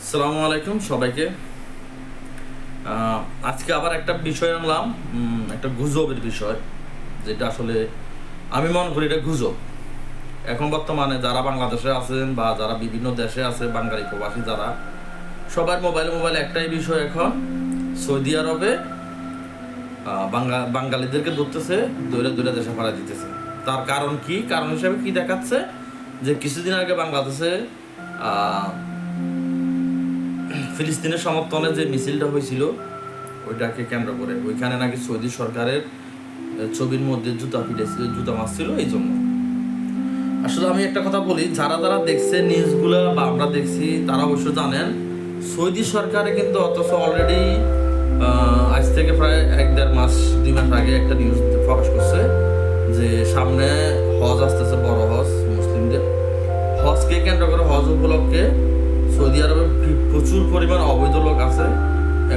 আসসালামু আলাইকুম সবাইকে। আজকে আবার একটা বিষয় আনলাম, একটা গুজবের বিষয়, যেটা আসলে আমি মনে করি এটা গুজব। এখন বর্তমানে যারা বাংলাদেশে আছেন বা যারা বিভিন্ন দেশে আছে, বাঙালি প্রবাসী যারা, সবার মোবাইলে একটাই বিষয় এখন, সৌদি আরবে বাঙালিদেরকে ধরতেছে, দৌড়ে দৌড়ে দেশে পাড়া দিতেছে। তার কারণ কি? কারণ হিসাবে কি দেখাচ্ছে যে কিছুদিন আগে বাংলাদেশে ফিলিস্তিনের সমর্থনে যে মিছিলটা হয়েছিল, ওইটাকে কেন্দ্র করে ওইখানে নাকি সৌদি সরকারের ছবির মধ্যে জুতা পিটেছিল, জুতা মারছিল। এই জন্য আসলে আমি একটা কথা বলি, যারা যারা দেখছে নিউজগুলো বা আমরা দেখছি তারা অবশ্য জানেন, সৌদি সরকারে কিন্তু অথচ অলরেডি আজ থেকে প্রায় 1-1.5 মাস আগে একটা নিউজ প্রকাশ করছে যে সামনে হজ আসতেছে, বড় হজ মুসলিমদের। হজকে কেন্দ্র করে, হজ উপলক্ষে সৌদি আরবে প্রচুর পরিমাণ অবৈধ লোক আছে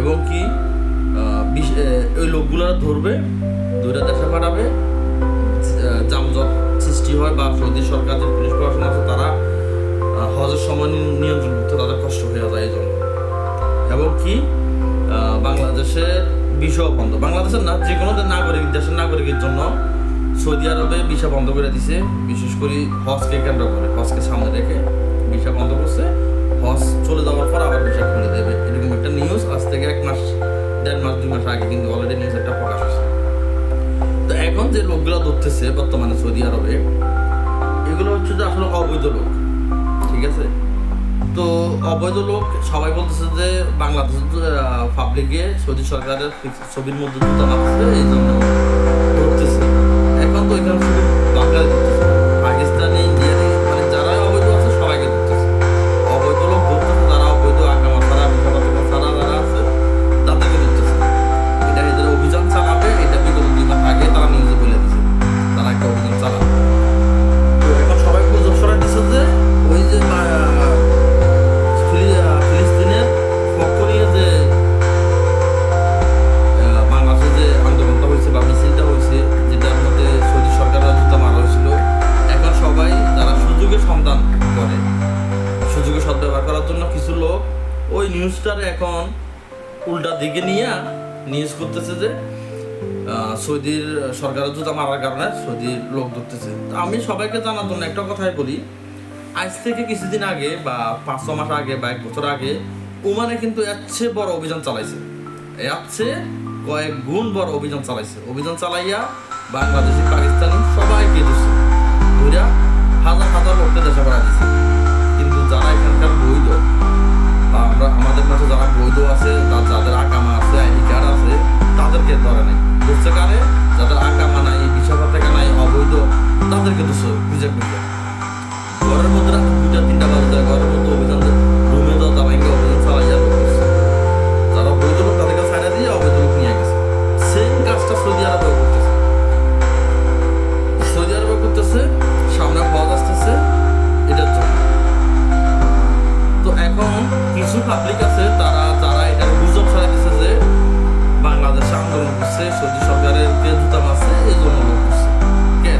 এবং কি ওই লোকগুলো ধরবে, ধরে দেশে পাঠাবে, যানজট সৃষ্টি হয় বা সৌদি সরকার যে পুলিশ প্রশাসন আছে তারা হজের সময় নিয়ন্ত্রণ করতে তাদের কষ্ট হয়ে যায় এই জন্য। এবং কি বাংলাদেশের ভিসা বন্ধ, বাংলাদেশের না যে কোনো দেশের নাগরিকের জন্য সৌদি আরবে ভিসা বন্ধ করে দিছে। বিশেষ করে হজকে কেন্দ্র করে, হজকে সামনে রেখে ভিসা বন্ধ করছে। হজ চলে যাওয়ার পর আবার ভিসা খুলে দেবে, এরকম একটা নিউজ আজ থেকে 1-1.5-2 মাস আগে কিন্তু অলরেডি নিউজ একটা প্রকাশ হয়েছে। তো এখন যে লোকগুলো ধরতেছে বর্তমানে সৌদি আরবে, এগুলো হচ্ছে যে আসলে অবৈধ লোক, ঠিক আছে? তো অবৈধ লোক সবাই বলতেছে যে বাংলাদেশের পাবলিকে সৌদি সরকারের ছবির মধ্যে জুতা মারছে, এই জন্য ধরতেছে। এখন তো এখানে শুধু বাঙালি ধরতেছে, পাকিস্তানি, ইন্ডিয়ানি, মানে যারা অবৈধ আছে সবাইকে ধরতেছে। অবৈধ লোক ধরতেছে, যারা অবৈধ আকামা ছাড়া ছাড়া যারা আছে তাদেরকে ধরতেছে। এটা এদের অভিযান চালাবে, এটা বিগত 2 মাস আগে তারা নিউজে বলে দিছে তারা একটা অভিযান চালাবে। তো এখন সবাই গুজব ছড়াই দিচ্ছে যে ওই যে ফিলিস্তিনের পক্ষ নিয়ে যে বাংলাদেশে যে আন্দোলনটা হয়েছে বা মিছিলটা হয়েছে, যেটার মধ্যে সৌদি সরকারের জুতা মারা হয়েছিল, এখন সবাই যারা সুযোগের সন্ধান করে, সুযোগের সদ্ব্যবহার করার জন্য কিছু লোক ওই নিউজটারে এখন উল্টা দিকে নিয়ে নিউজ করতেছে যে সৌদির সরকারের জুতা মারার কারণে সৌদির লোক ধরতেছে। তো আমি সবাইকে জানার জন্য একটা কথাই বলি, আজ থেকে কিছুদিন আগে বা 5-6 মাস আগে বা 1 বছর আগে ওমানে কিন্তু এর চেয়ে বড় অভিযান চালাইছে, এর চেয়ে কয়েক গুণ বড় অভিযান চালাইছে। অভিযান চালাইয়া বাংলাদেশি, পাকিস্তানি সবাইকে ধরছে, ধরিয়া হাজার হাজার লোককে দেশে পাড়া দিছে। কিন্তু যারা এখানকার বৈধ বা আমাদের মতো যারা বৈধ আছে, যাদের আকামা আছে, আইডি কার্ড আছে, তাদেরকে ধরে নেই। ধরছে কারে? যাদের আকামা নাই, ভিসা পত্রিকা নাই, অবৈধ, তাদেরকে ধরছে খুঁজে খুঁজে। ঘরের মধ্যে রাত 2-3টা বাজে যায়, ঘরের মধ্যে অভিযান, রুমে দরজা ভাঙে অভিযান চালাইয়া লোক করছে। যারা বৈধ লোক তাদেরকে ছাড়া দিয়ে অবৈধ লোক নিয়ে গেছে। সেম কাজটা সৌদি আরবেও করতেছে। সৌদি আরবে করতেছে, সামনে হজ আসতেছে, এটার জন্য। তো এখন কিছু পাবলিক আছে যারা এটার গুজব ছড়াইতেছে যে বাংলাদেশে আন্দোলন করছে, সৌদি সরকারের জুতা মারছে, এই জন্য লোক করছে।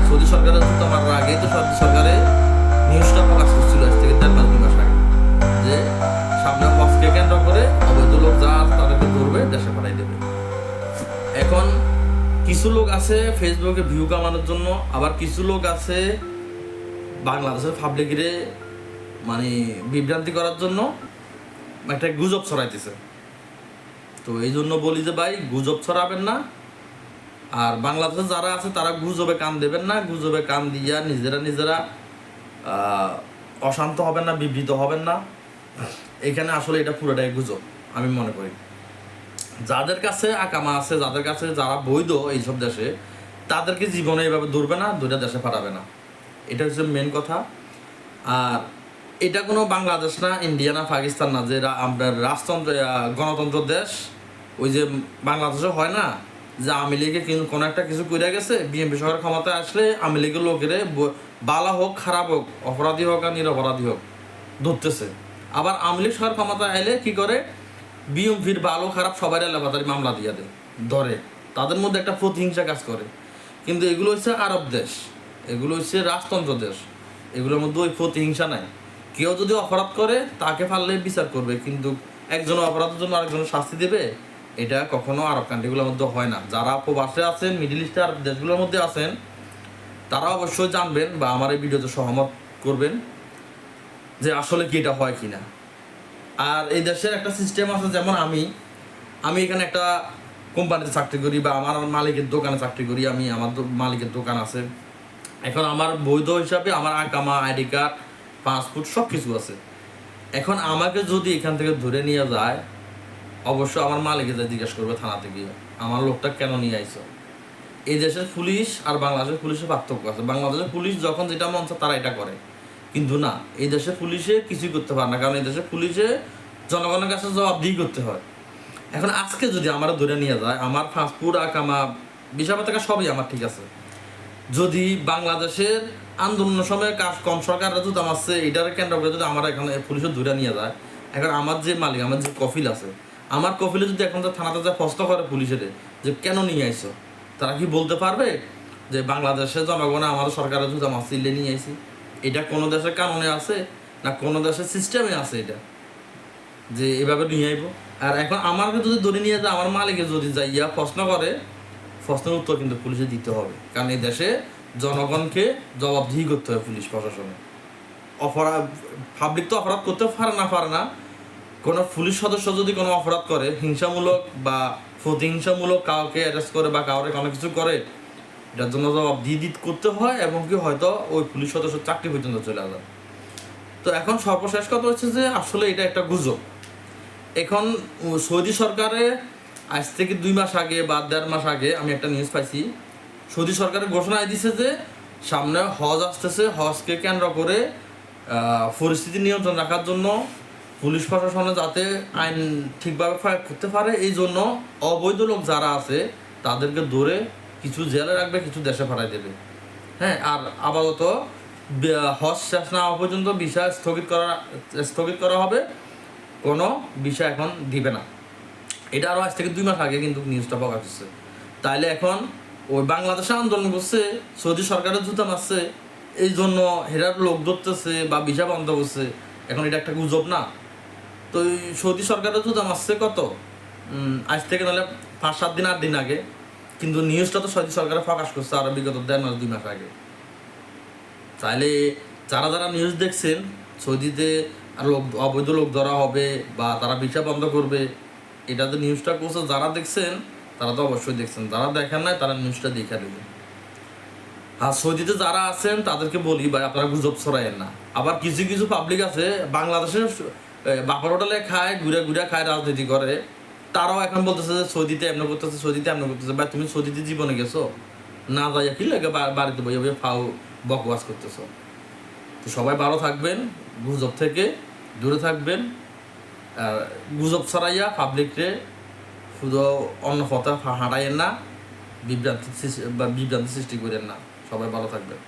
সৌদি সরকারের জুতা মারার আগেই তো সৌদি সরকারের নিউজটা প্রকাশ করছিল আজ থেকে 1.5-2 মাস আগে, যে সামনে হজকে কেন্দ্র করে অবৈধ লোক যা আছে তাদেরকে ধরবে, দেশে পাঠাই দেবে। এখন কিছু লোক আছে ফেসবুকে ভিউ কামানোর জন্য, আবার কিছু লোক আছে বাংলাদেশের পাবলিকরে মানে বিভ্রান্তি করার জন্য একটা গুজব ছড়াইতেছে। তো এই জন্য বলি যে ভাই, গুজব ছড়াবেন না। আর বাংলাদেশে যারা আছে তারা গুজবে কান দেবেন না। গুজবে কান দিয়া নিজেরা অশান্ত হবেন না, বিবৃত হবেন না। এখানে আসলে এটা পুরোটাই গুজব আমি মনে করি। যাদের কাছে আকামা আছে, যাদের কাছে যারা বৈধ এইসব দেশে, তাদেরকে জীবনে এইভাবে ধরবে না, ধরে দেশে পাঠাবে না। এটা হচ্ছে মেন কথা। আর এটা কোনো বাংলাদেশ না, ইন্ডিয়া না, পাকিস্তান না, যে আমরা রাজতন্ত্র গণতন্ত্র দেশ। ওই যে বাংলাদেশে হয় না যে আওয়ামী লীগে কোনো একটা কিছু করে গেছে, বিএনপি সরকার ক্ষমতায় আসলে আওয়ামী লীগের লোকেরে বালা হোক খারাপ হোক, অপরাধী হোক আর নিরপরাধী হোক, ধরতেছে। আবার আওয়ামী লীগ সরকার ক্ষমতায় এলে কি করে, বিএনপির ভালো খারাপ সবাই এলাকাতারি মামলা দিয়ে দেয়, ধরে। তাদের মধ্যে একটা প্রতিহিংসা কাজ করে। কিন্তু এগুলো হচ্ছে আরব দেশ, এগুলো হচ্ছে রাজতন্ত্র দেশ, এগুলোর মধ্যে ওই প্রতিহিংসা নাই। কেউ যদি অপরাধ করে তাকে পারলে বিচার করবে, কিন্তু একজন অপরাধের জন্য আরেকজনের শাস্তি দেবে, এটা কখনো আরব কান্ট্রিগুলোর মধ্যে হয় না। যারা প্রবাসে আছেন, মিডল ইস্টে আরব দেশগুলোর মধ্যে আছেন, তারা অবশ্যই জানবেন বা আমার এই ভিডিওতে সহমত করবেন যে আসলে কি এটা হয় কিনা। আর এই দেশের একটা সিস্টেম আছে, যেমন আমি এখানে একটা কোম্পানিতে চাকরি করি বা আমার মালিকের দোকানে চাকরি করি, আমার মালিকের দোকান আছে। এখন আমার বৈধ হিসাবে আমার আকামা, আইডি কার্ড, পাসপোর্ট সব কিছু আছে। এখন আমাকে যদি এখান থেকে ধরে নিয়ে যায়, অবশ্য আমার মালিকে যা জিজ্ঞেস করবে থানাতে গিয়ে, আমার লোকটা কেন নিয়ে আইছো। এই দেশের পুলিশ আর বাংলাদেশের পুলিশের পার্থক্য আছে। বাংলাদেশের পুলিশ যখন যেটা মন চায় তারা এটা করে, কিন্তু না, এই দেশের পুলিশে কিছুই করতে পারে না, কারণ এই দেশের পুলিশে জনগণের কাছে জবাবদিহি করতে হয়। এখন আজকে যদি আমার ধরে নিয়ে যায়, আমার পাসপোর্ট, আকামা, ভিসা পতাকা সবই আমার ঠিক আছে, যদি বাংলাদেশের আন্দোলনের সময় কাজ কম সরকাররা যদি আমার এটার কেন্দ্র করে যদি আমার এখানে পুলিশে ধরে নিয়ে যায়, এখন আমার যে মালিক, আমার যে কফিল আছে, আমার কফিলে যদি এখন থানাতে যা প্রশ্ন করে পুলিশের যে কেন নিয়ে আইছো, তারা কি বলতে পারবে যে বাংলাদেশের জনগণ আমাদের সরকারের যদি আমার সিলে নিয়ে আইছি? এটা কোনো দেশের কারণে আছে না কোনো দেশের সিস্টেমে আছে এটা যে এভাবে নিয়ে আইব? আর এখন আমাকে যদি ধরে নিয়ে যায়, আমার মালিকে যদি যাইয়া প্রশ্ন করে, প্রশ্নের উত্তর কিন্তু পুলিশে দিতে হবে, কারণ এই দেশে জনগণকে জবাবদিহি করতে হবে পুলিশ প্রশাসনে। অপরাধ, পাবলিক তো অপরাধ করতে পারে না। কোনো পুলিশ সদস্য যদি কোনো অপরাধ করে, হিংসামূলক বা প্রতিহিংসামূলক কাউকে অ্যারেস্ট করে বা কাউকে কোনো কিছু করে, এটার জন্য জবাবদিহি করতে হয়, এবং কি হয়তো ওই পুলিশ সদস্য চাকরি পর্যন্ত চলে যায়। তো এখন সর্বশেষ কথা হচ্ছে যে আসলে এটা একটা গুজব। এখন সৌদি সরকারে আজ থেকে 2 মাস আগে বা 1.5 মাস আগে আমি একটা নিউজ পাইছি, সৌদি সরকারের ঘোষণা দিছে যে সামনে হজ আসতেছে, হজকে কেন্দ্র করে পরিস্থিতি নিয়ন্ত্রণ রাখার জন্য পুলিশ প্রশাসনে যাতে আইন ঠিকভাবে প্রয়োগ করতে পারে, এই জন্য অবৈধ লোক যারা আছে তাদেরকে ধরে কিছু জেলে রাখবে, কিছু দেশে পাঠাই দেবে। হ্যাঁ, আর আপাতত হজ শেষ না হওয়া পর্যন্ত ভিসা স্থগিত করা হবে, কোনো ভিসা এখন দিবে না। এটা আরও আজ থেকে 2 মাস আগে কিন্তু নিউজটা প্রকাশ হচ্ছে। তাইলে এখন ওই বাংলাদেশে আন্দোলন করছে, সৌদি সরকারের জুতা মারছে, এই জন্য হেরার লোক ধরতেছে বা ভিসা বন্ধ করছে, এখন এটা একটা গুজব না? তো এই সৌদি সরকারের জুতা মারছে কত আজ থেকে নাহলে 5-7 দিন 8 দিন আগে, কিন্তু নিউজটা তো সৌদি সরকারে প্রকাশ করছে আরো বিগত 1.5 মাস 2 মাস আগে। তাইলে যারা নিউজ দেখছেন সৌদিতে আর অবৈধ লোক ধরা হবে বা তারা ভিসা বন্ধ করবে, এটা তো নিউজটা করছে, যারা দেখছেন তারা তো অবশ্যই দেখছেন, যারা দেখেন নাই তারা নিউজটা দেখে দেবেন। আর সৌদিতে যারা আছেন তাদেরকে বলি ভাই, আপনারা গুজব ছড়াইয়েন না। আবার কিছু কিছু পাবলিক আছে বাংলাদেশের বাপার হোটেলে খায়, ঘুরে খায়, রাজনীতি করে, তারাও এখন বলতেছে যে সৌদিতে এমন করতেছে, সৌদিতে এমন করতেছে। ভাই তুমি সৌদিতে জীবনে গেছো না, যাইয়া কি লাগে বাড়িতে বইয়ে ফাও বকবাস করতেছো? তো সবাই ভালো থাকবেন, গুজব থেকে দূরে থাকবেন, আর গুজব ছড়াইয়া পাবলিকরে শুধু অন্য পথে হাঁটাইয়েন না, বিভ্রান্তি সৃষ্টি করেন না। সবাই ভালো থাকবেন।